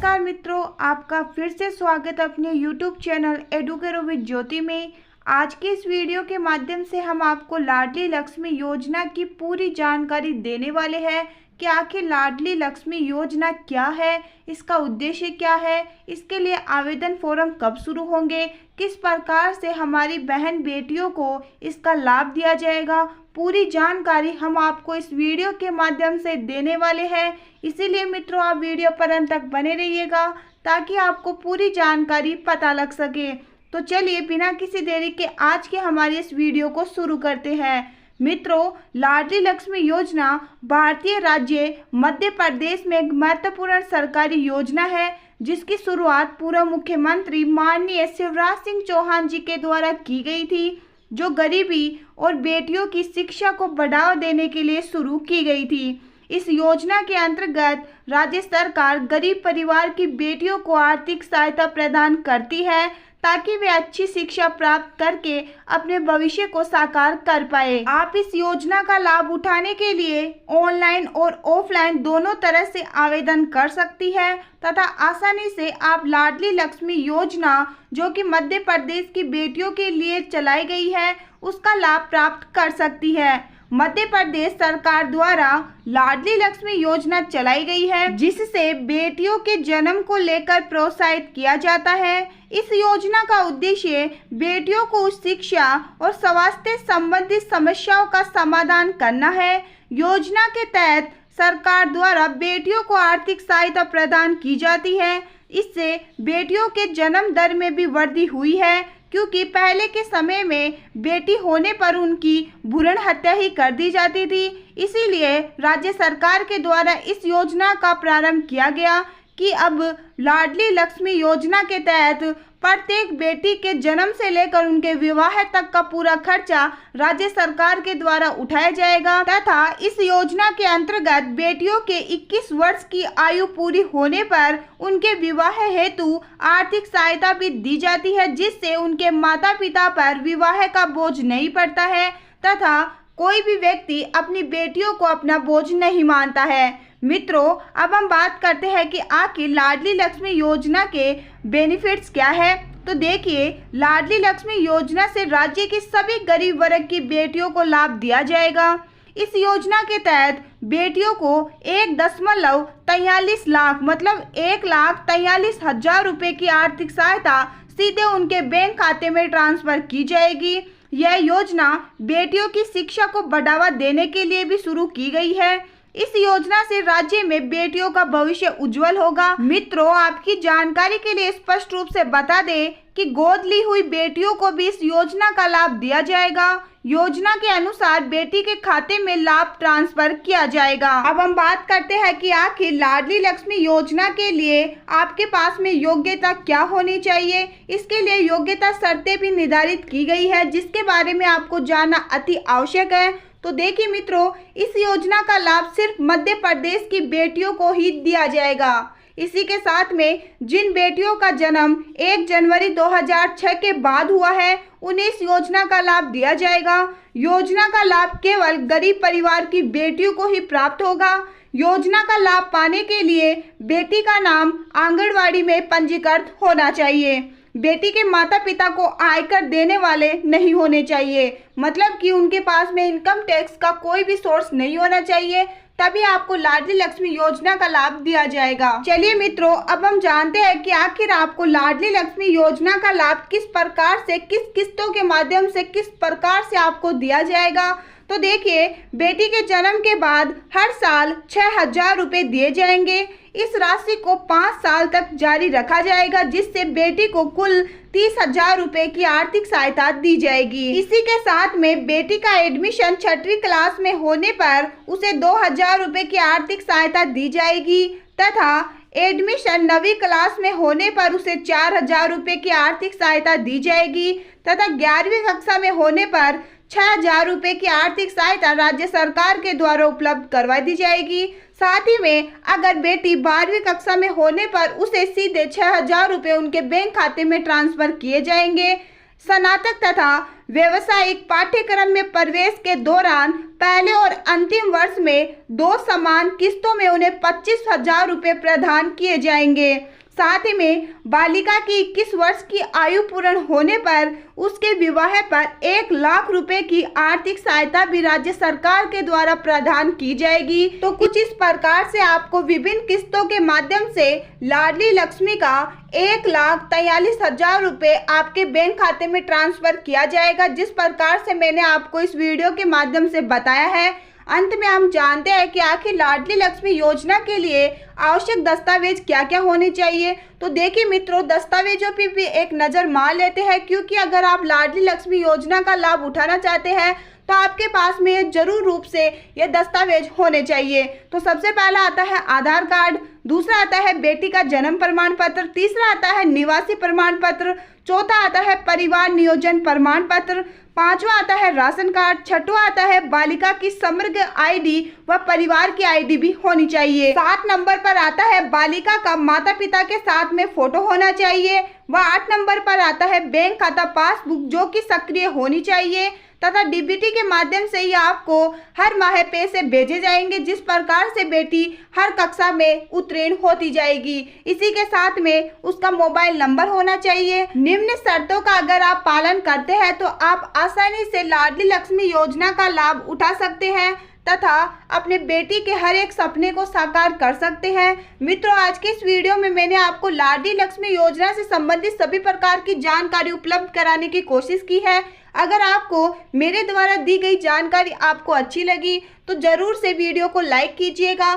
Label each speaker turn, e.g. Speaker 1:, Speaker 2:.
Speaker 1: नमस्कार मित्रों, आपका फिर से स्वागत अपने YouTube चैनल एडुकेरो विद ज्योति में। आज के इस वीडियो के माध्यम से हम आपको लाडली लक्ष्मी योजना की पूरी जानकारी देने वाले हैं कि आखिर लाडली लक्ष्मी योजना क्या है, इसका उद्देश्य क्या है, इसके लिए आवेदन फॉर्म कब शुरू होंगे, किस प्रकार से हमारी बहन बेटियों को इसका लाभ दिया जाएगा। पूरी जानकारी हम आपको इस वीडियो के माध्यम से देने वाले हैं। इसीलिए मित्रों, आप वीडियो पर अंत तक बने रहिएगा ताकि आपको पूरी जानकारी पता लग सके। तो चलिए बिना किसी देरी के आज के हमारे इस वीडियो को शुरू करते हैं। मित्रों, लाडली लक्ष्मी योजना भारतीय राज्य मध्य प्रदेश में एक महत्वपूर्ण सरकारी योजना है जिसकी शुरुआत पूर्व मुख्यमंत्री माननीय शिवराज सिंह चौहान जी के द्वारा की गई थी, जो गरीबी और बेटियों की शिक्षा को बढ़ावा देने के लिए शुरू की गई थी। इस योजना के अंतर्गत राज्य सरकार गरीब परिवार की बेटियों को आर्थिक सहायता प्रदान करती है ताकि वे अच्छी शिक्षा प्राप्त करके अपने भविष्य को साकार कर पाए। आप इस योजना का लाभ उठाने के लिए ऑनलाइन और ऑफलाइन दोनों तरह से आवेदन कर सकती है तथा आसानी से आप लाडली लक्ष्मी योजना, जो कि मध्य प्रदेश की बेटियों के लिए चलाई गई है, उसका लाभ प्राप्त कर सकती है। मध्य प्रदेश सरकार द्वारा लाडली लक्ष्मी योजना चलाई गई है जिससे बेटियों के जन्म को लेकर प्रोत्साहित किया जाता है। इस योजना का उद्देश्य बेटियों को उच्च शिक्षा और स्वास्थ्य संबंधित समस्याओं का समाधान करना है। योजना के तहत सरकार द्वारा बेटियों को आर्थिक सहायता प्रदान की जाती है। इससे बेटियों के जन्म दर में भी वृद्धि हुई है, क्योंकि पहले के समय में बेटी होने पर उनकी भ्रूण हत्या ही कर दी जाती थी। इसीलिए राज्य सरकार के द्वारा इस योजना का प्रारंभ किया गया कि अब लाडली लक्ष्मी योजना के तहत प्रत्येक बेटी के जन्म से लेकर उनके विवाह तक का पूरा खर्चा राज्य सरकार के द्वारा उठाया जाएगा तथा इस योजना के अंतर्गत बेटियों के 21 वर्ष की आयु पूरी होने पर उनके विवाह हेतु आर्थिक सहायता भी दी जाती है, जिससे उनके माता पिता पर विवाह का बोझ नहीं पड़ता है तथा कोई भी व्यक्ति अपनी बेटियों को अपना बोझ नहीं मानता है। मित्रों, अब हम बात करते हैं कि आखिर लाडली लक्ष्मी योजना के बेनिफिट्स क्या है। तो देखिए, लाडली लक्ष्मी योजना से राज्य की सभी गरीब वर्ग की बेटियों को लाभ दिया जाएगा। इस योजना के तहत बेटियों को 1.43 लाख मतलब 1,43,000 रुपए की आर्थिक सहायता सीधे उनके बैंक खाते में ट्रांसफर की जाएगी। यह योजना बेटियों की शिक्षा को बढ़ावा देने के लिए भी शुरू की गई है। इस योजना से राज्य में बेटियों का भविष्य उज्जवल होगा। मित्रों, आपकी जानकारी के लिए स्पष्ट रूप से बता दें कि गोद ली हुई बेटियों को भी इस योजना का लाभ दिया जाएगा। योजना के अनुसार बेटी के खाते में लाभ ट्रांसफर किया जाएगा। अब हम बात करते हैं कि आखिर लाडली लक्ष्मी योजना के लिए आपके पास में योग्यता क्या होनी चाहिए। इसके लिए योग्यता शर्तें भी निर्धारित की गई है जिसके बारे में आपको जानना अति आवश्यक है। तो देखिए मित्रों, इस योजना का लाभ सिर्फ मध्य प्रदेश की बेटियों को ही दिया जाएगा। इसी के साथ में जिन बेटियों का जन्म 1 जनवरी 2006 के बाद हुआ है उन्हें इस योजना का लाभ दिया जाएगा। योजना का लाभ केवल गरीब परिवार की बेटियों को ही प्राप्त होगा। योजना का लाभ पाने के लिए बेटी का नाम आंगनवाड़ी में पंजीकृत होना चाहिए। बेटी के माता पिता को आयकर देने वाले नहीं होने चाहिए, मतलब कि उनके पास में इनकम टैक्स का कोई भी सोर्स नहीं होना चाहिए, तभी आपको लाडली लक्ष्मी योजना का लाभ दिया जाएगा। चलिए मित्रों, अब हम जानते हैं कि आखिर आपको लाडली लक्ष्मी योजना का लाभ किस प्रकार से, किस किस्तों के माध्यम से, किस प्रकार से आपको दिया जाएगा। तो देखिए, बेटी के जन्म के बाद हर साल 6,000 रुपए दिए जाएंगे। इस राशि को 5 साल तक जारी रखा जाएगा, जिससे बेटी को कुल 30,000 रुपए की आर्थिक सहायता दी जाएगी। इसी के साथ में बेटी का एडमिशन 6वीं क्लास में होने पर उसे 2,000 रुपए की आर्थिक सहायता दी जाएगी तथा एडमिशन 9वीं क्लास में होने पर उसे 4,000 रुपए की आर्थिक सहायता दी जाएगी तथा 11वीं कक्षा में होने पर 6,000 रुपए की आर्थिक सहायता राज्य सरकार के द्वारा उपलब्ध करवा दी जाएगी। साथ ही में अगर बेटी 12वीं कक्षा में होने पर उसे सीधे 6,000 रुपए उनके बैंक खाते में ट्रांसफर किए जाएंगे। स्नातक तथा व्यावसायिक पाठ्यक्रम में प्रवेश के दौरान पहले और अंतिम वर्ष में 2 समान किस्तों में उन्हें 25,000 रुपये प्रदान किए जाएंगे। साथ ही में बालिका की 21 वर्ष की आयु पूर्ण होने पर उसके विवाह पर 1 लाख रुपए की आर्थिक सहायता भी राज्य सरकार के द्वारा प्रदान की जाएगी। तो कुछ इस प्रकार से आपको विभिन्न किस्तों के माध्यम से लाडली लक्ष्मी का 1,43,000 रुपये आपके बैंक खाते में ट्रांसफर किया जाएगा, जिस प्रकार से मैंने आपको इस वीडियो के माध्यम से बताया है। अंत में हम जानते हैं कि आखिर लाडली लक्ष्मी योजना के लिए आवश्यक दस्तावेज क्या क्या होने चाहिए। तो देखिए मित्रों, दस्तावेजों पर भी एक नज़र मार लेते हैं, क्योंकि अगर आप लाडली लक्ष्मी योजना का लाभ उठाना चाहते हैं तो आपके पास में जरूर रूप से ये दस्तावेज होने चाहिए। तो सबसे पहला आता है आधार कार्ड, दूसरा आता है बेटी का जन्म प्रमाण पत्र, तीसरा आता है निवासी प्रमाण पत्र, चौथा आता है परिवार नियोजन प्रमाण पत्र, पांचवा आता है राशन कार्ड, छठवां आता है बालिका की समग्र आईडी व परिवार की आईडी भी होनी चाहिए। 7 नंबर पर आता है बालिका का माता पिता के साथ में फोटो होना चाहिए व 8 नंबर पर आता है बैंक खाता पासबुक जो कि सक्रिय होनी चाहिए तथा डीबीटी के माध्यम से ही आपको हर माह पैसे भेजे जाएंगे, जिस प्रकार से बेटी हर कक्षा में उत्तीर्ण होती जाएगी। इसी के साथ में उसका मोबाइल नंबर होना चाहिए। निम्न शर्तों का अगर आप पालन करते हैं तो आप आसानी से लाडली लक्ष्मी योजना का लाभ उठा सकते हैं तथा अपने बेटी के हर एक सपने को साकार कर सकते हैं। मित्रों, आज के इस वीडियो में मैंने आपको लाडली लक्ष्मी योजना से संबंधित सभी प्रकार की जानकारी उपलब्ध कराने की कोशिश की है। अगर आपको मेरे द्वारा दी गई जानकारी आपको अच्छी लगी तो जरूर से वीडियो को लाइक कीजिएगा,